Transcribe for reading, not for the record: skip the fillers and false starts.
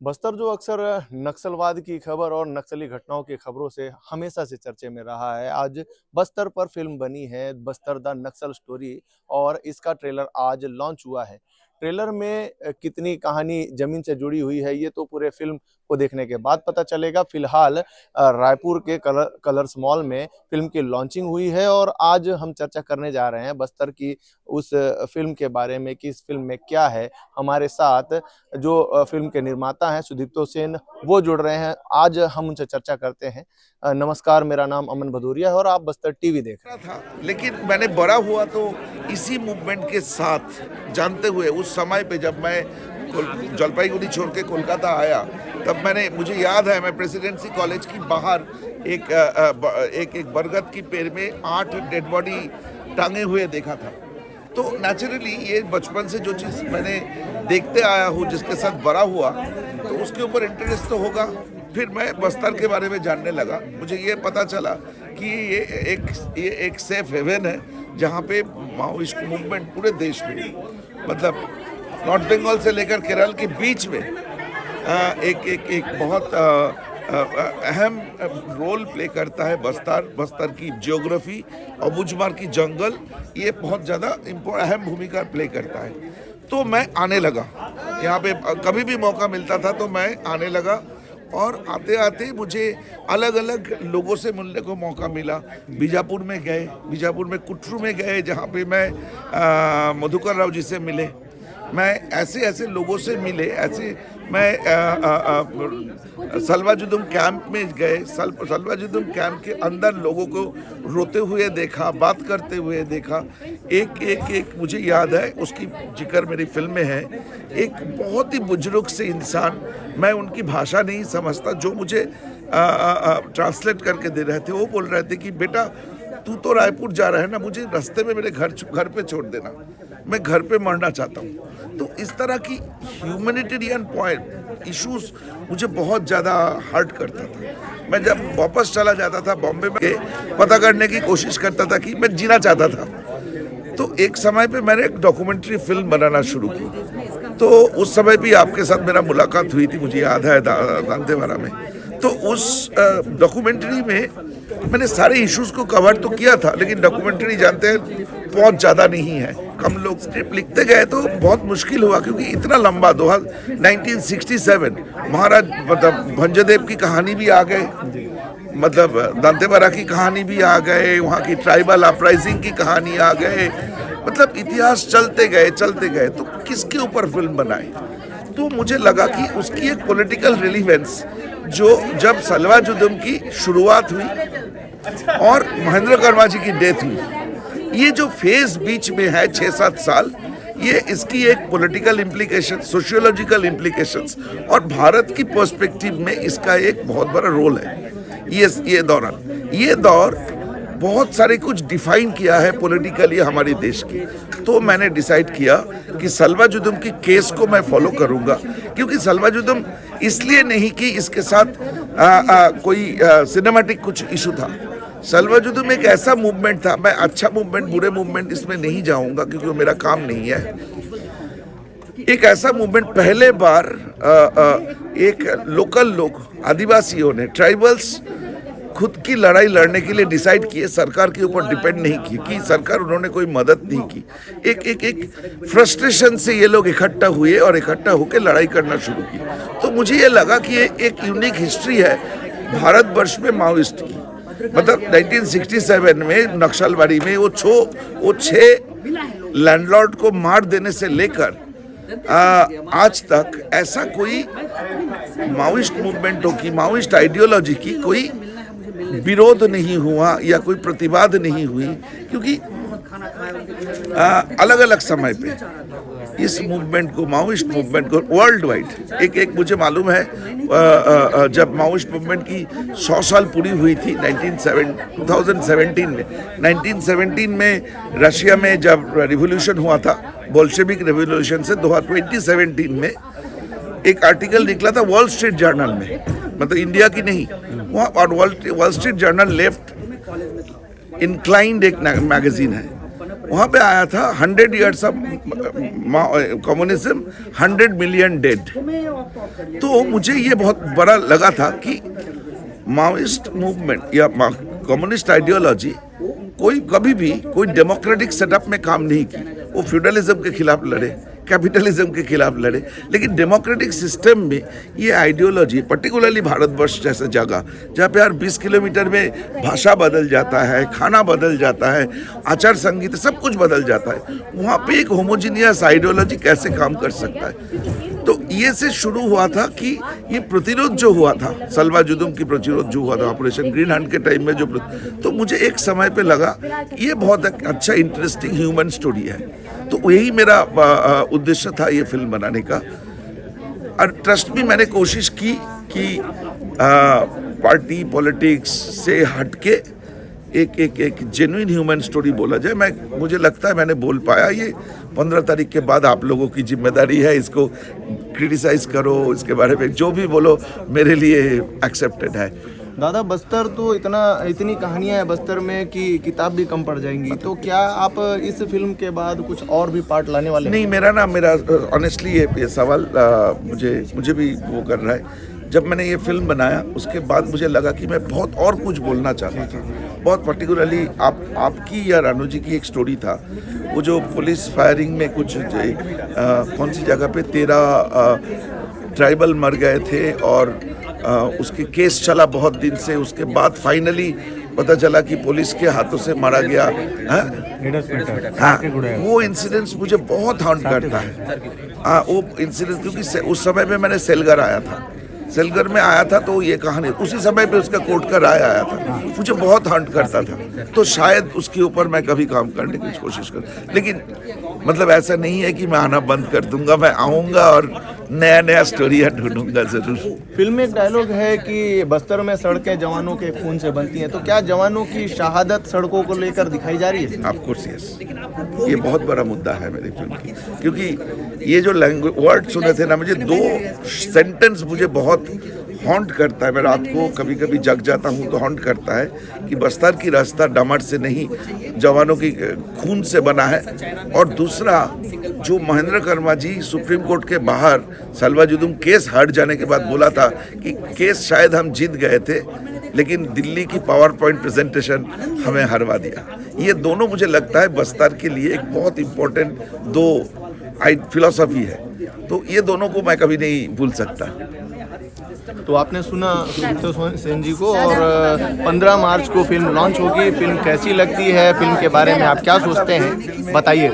बस्तर जो अक्सर नक्सलवाद की खबर और नक्सली घटनाओं की खबरों से हमेशा से चर्चे में रहा है। आज बस्तर पर फिल्म बनी है, बस्तर द नक्सल स्टोरी, और इसका ट्रेलर आज लॉन्च हुआ है। ट्रेलर में कितनी कहानी जमीन से जुड़ी हुई है, ये तो पूरे फिल्म को देखने के बाद पता चलेगा। फिलहाल रायपुर के कलर्स मॉल में फिल्म की लॉन्चिंग हुई है और आज हम चर्चा करने जा रहे हैं बस्तर की उस फिल्म के बारे में कि इस फिल्म में क्या है। हमारे साथ जो फिल्म के निर्माता हैं सुदीप्तो सेन, वो जुड़ रहे हैं। आज हम उनसे चर्चा करते हैं। नमस्कार, मेरा नाम अमन भदौरिया है और आप बस्तर टीवी देख रहे हैं। था, लेकिन मैंने बड़ा हुआ तो इसी मूवमेंट के साथ, जानते हुए उस समय पे जब मैं जलपाईगुड़ी छोड़ के कोलकाता आया, तब मुझे याद है, मैं प्रेसिडेंसी कॉलेज की बाहर एक बरगद की पेड़ में 8 डेड बॉडी टांगे हुए देखा था। तो नेचुरली ये बचपन से जो चीज़ मैंने देखते आया हूँ, जिसके साथ बड़ा हुआ, तो उसके ऊपर इंटरेस्ट तो होगा। फिर मैं बस्तर के बारे में जानने लगा। मुझे ये पता चला कि ये एक सेफ हेवन है जहाँ पे माओइस्ट मूवमेंट पूरे देश में, मतलब नॉर्थ बंगाल से लेकर केरल के बीच में एक बहुत अहम रोल प्ले करता है बस्तर की ज्योग्राफी और मुझमार की जंगल, ये बहुत ज़्यादा अहम भूमिका प्ले करता है। तो मैं आने लगा यहाँ पे, कभी भी मौका मिलता था तो मैं आने लगा, और आते आते मुझे अलग अलग लोगों से मिलने को मौका मिला। बीजापुर में गए, बीजापुर में कुट्रू में गए, जहाँ पे मैं मधुकर राव जी से मिले। मैं ऐसे लोगों से मिले, मैं सलवाजुदुम कैंप में गए। सलवाजुदुम कैंप के अंदर लोगों को रोते हुए देखा, बात करते हुए देखा। एक मुझे याद है, उसकी जिक्र मेरी फिल्म में है। एक बहुत ही बुजुर्ग से इंसान, मैं उनकी भाषा नहीं समझता, जो मुझे ट्रांसलेट करके दे रहे थे। वो बोल रहे थे कि बेटा, तू तो रायपुर जा रहा है ना, मुझे रास्ते में मेरे घर पे छोड़ देना, मैं घर पे मरना चाहता हूँ। तो इस तरह की ह्यूमैनिटेरियन पॉइंट इश्यूज मुझे बहुत ज़्यादा हर्ट करता था। मैं जब वापस चला जाता था बॉम्बे में, पता करने की कोशिश करता था कि मैं जीना चाहता था। तो एक समय पे मैंने एक डॉक्यूमेंट्री फिल्म बनाना शुरू की। तो उस समय भी आपके साथ मेरा मुलाकात हुई थी, मुझे याद है, दांतेवाड़ा में। तो उस डॉक्यूमेंट्री में मैंने सारे इश्यूज को कवर तो किया था, लेकिन डॉक्यूमेंट्री जानते हैं बहुत ज़्यादा नहीं है, कम लोग स्क्रिप्ट लिखते गए, तो बहुत मुश्किल हुआ, क्योंकि इतना लंबा 1967 महाराज मतलब भंजदेव की कहानी भी आ गए, मतलब दांतेवाड़ा की कहानी भी आ गए, वहाँ की ट्राइबल अपराइजिंग की कहानी आ गए, मतलब इतिहास चलते गए। तो किसके ऊपर फिल्म बनाए? तो मुझे लगा कि उसकी एक पॉलिटिकल रिलीवेंस, जो जब सलवाजुदुम की शुरुआत हुई और महेंद्र कर्मा जी की डेथ हुई, ये जो फेज बीच में है 6-7 साल, ये इसकी एक पॉलिटिकल इम्प्लीकेशन, सोशियोलॉजिकल इम्प्लीकेशंस, और भारत की पर्सपेक्टिव में इसका एक बहुत बड़ा रोल है। ये दौर बहुत सारे कुछ डिफाइन किया है पॉलिटिकली हमारे देश की। तो मैंने डिसाइड किया कि सलवाजुदुम की केस को मैं फॉलो करूंगा, क्योंकि सलवाजुदुम इसलिए नहीं कि इसके साथ कोई सिनेमैटिक कुछ इशू था। सलवाजुदुम एक ऐसा मूवमेंट था, मैं अच्छा मूवमेंट बुरे मूवमेंट इसमें नहीं जाऊंगा, क्योंकि वो मेरा काम नहीं है। एक ऐसा मूवमेंट पहले बार एक लोकल लोग, आदिवासियों ने, ट्राइबल्स खुद की लड़ाई लड़ने के लिए डिसाइड किए, सरकार के ऊपर डिपेंड नहीं की कि सरकार उन्होंने कोई मदद नहीं की। एक फ्रस्ट्रेशन से ये लोग इकट्ठा हुए और इकट्ठा होकर लड़ाई करना शुरू की। तो मुझे ये लगा कि ये एक यूनिक हिस्ट्री है भारतवर्ष में माओइस्ट की। मतलब 1967 में नक्सलवाड़ी में वो 6 लैंडलॉर्ड को मार देने से लेकर आज तक ऐसा कोई माओइस्ट मूवमेंटों की, माओइस्ट आइडियोलॉजी की कोई विरोध नहीं हुआ या कोई प्रतिवाद नहीं हुई, क्योंकि अलग अलग समय पे इस मूवमेंट को, माओइस्ट मूवमेंट को वर्ल्ड वाइड एक मुझे मालूम है, जब माओइस्ट मूवमेंट की 100 साल पूरी हुई थी 2017 में, 1917 में रशिया में जब रिवॉल्यूशन हुआ था, बोल्शेविक रिवॉल्यूशन से 2017 में एक आर्टिकल निकला था वॉल स्ट्रीट जर्नल में, मतलब इंडिया की नहीं, वहाँ, और wall street journal left inclined एक मैगजीन है। वहाँ पे आया था 100 years of communism, 100 million dead. तो मुझे ये बहुत बड़ा लगा था कि माओइस्ट मूवमेंट या कम्युनिस्ट आइडियोलॉजी कोई कभी भी कोई डेमोक्रेटिक सेटअप में काम नहीं की। वो फ्यूडलिज्म के खिलाफ लड़े, कैपिटलिज्म के खिलाफ लड़े, लेकिन डेमोक्रेटिक सिस्टम में ये आइडियोलॉजी, पर्टिकुलरली भारतवर्ष जैसे जगह जहाँ पे यार 20 किलोमीटर में भाषा बदल जाता है, खाना बदल जाता है, आचार संहिता सब कुछ बदल जाता है, वहाँ पे एक होमोजीनियस आइडियोलॉजी कैसे काम कर सकता है। तो ये से शुरू हुआ था कि ये प्रतिरोध जो हुआ था, सलवा जुदुम की प्रतिरोध जो हुआ था ऑपरेशन ग्रीन हंट के टाइम में जो, तो मुझे एक समय पे लगा ये बहुत अच्छा इंटरेस्टिंग ह्यूमन स्टोरी है। तो यही मेरा उद्देश्य था ये फिल्म बनाने का। और ट्रस्ट भी मैंने कोशिश की कि पार्टी पॉलिटिक्स से हटके एक जेन्युइन ह्यूमन स्टोरी बोला जाए। मुझे लगता है मैंने बोल पाया। ये 15 तारीख के बाद आप लोगों की जिम्मेदारी है, इसको क्रिटिसाइज करो, इसके बारे में जो भी बोलो मेरे लिए एक्सेप्टेड है। दादा, बस्तर तो इतनी कहानियां हैं बस्तर में कि किताब भी कम पड़ जाएंगी, तो क्या आप इस फिल्म के बाद कुछ और भी पार्ट लाने वाले हैं? नहीं, मेरा ऑनेस्टली ये सवाल मुझे भी वो कर रहा है। जब मैंने ये फिल्म बनाया उसके बाद मुझे लगा कि मैं बहुत और कुछ बोलना चाहता था। बहुत पर्टिकुलरली आपकी या रानू जी की एक स्टोरी था, वो जो पुलिस फायरिंग में कुछ कौन सी जगह पे 13 ट्राइबल मर गए थे और उसके केस चला बहुत दिन से, उसके बाद फाइनली पता चला कि पुलिस के हाथों से मारा गया। हाँ, वो इंसिडेंट्स मुझे बहुत हॉन्ट करता है। वो इंसिडेंट क्योंकि उस समय पे मैंने सेलगर आया था, सेलगर में आया था, तो ये कहानी उसी समय पे उसका कोर्ट का राय आया था, मुझे बहुत हॉन्ट करता था। तो शायद उसके ऊपर मैं कभी काम करने की कोशिश करूँ, लेकिन मतलब ऐसा नहीं है कि मैं आना बंद कर दूंगा। मैं आऊँगा और नया स्टोरियाँ ढूंढूंगा जरूर। फिल्म में एक डायलॉग है कि बस्तर में सड़कें जवानों के खून से बनती हैं, तो क्या जवानों की शहादत सड़कों को लेकर दिखाई जा रही है? ऑफ कोर्स यस, ये बहुत बड़ा मुद्दा है मेरी फिल्म की, क्योंकि ये जो वर्ड सुने थे ना, मुझे 2 सेंटेंस मुझे बहुत हॉन्ट करता है। मैं रात को कभी कभी जग जाता हूँ तो हॉन्ट करता है कि बस्तर की रास्ता डमर से नहीं, जवानों की खून से बना है। और दूसरा, जो महेंद्र कर्मा जी सुप्रीम कोर्ट के बाहर सलवा जुदुम केस हट जाने के बाद बोला था कि केस शायद हम जीत गए थे, लेकिन दिल्ली की पावर पॉइंट प्रेजेंटेशन हमें हरवा दिया। ये दोनों मुझे लगता है बस्तर के लिए एक बहुत इम्पोर्टेंट 2 फिलॉसफी है, तो ये दोनों को मैं कभी नहीं भूल सकता। तो आपने सुना सुब्रतो सेन जी को, और 15 मार्च को फिल्म लॉन्च होगी। फिल्म कैसी लगती है, फिल्म के बारे में आप क्या सोचते हैं, बताइए।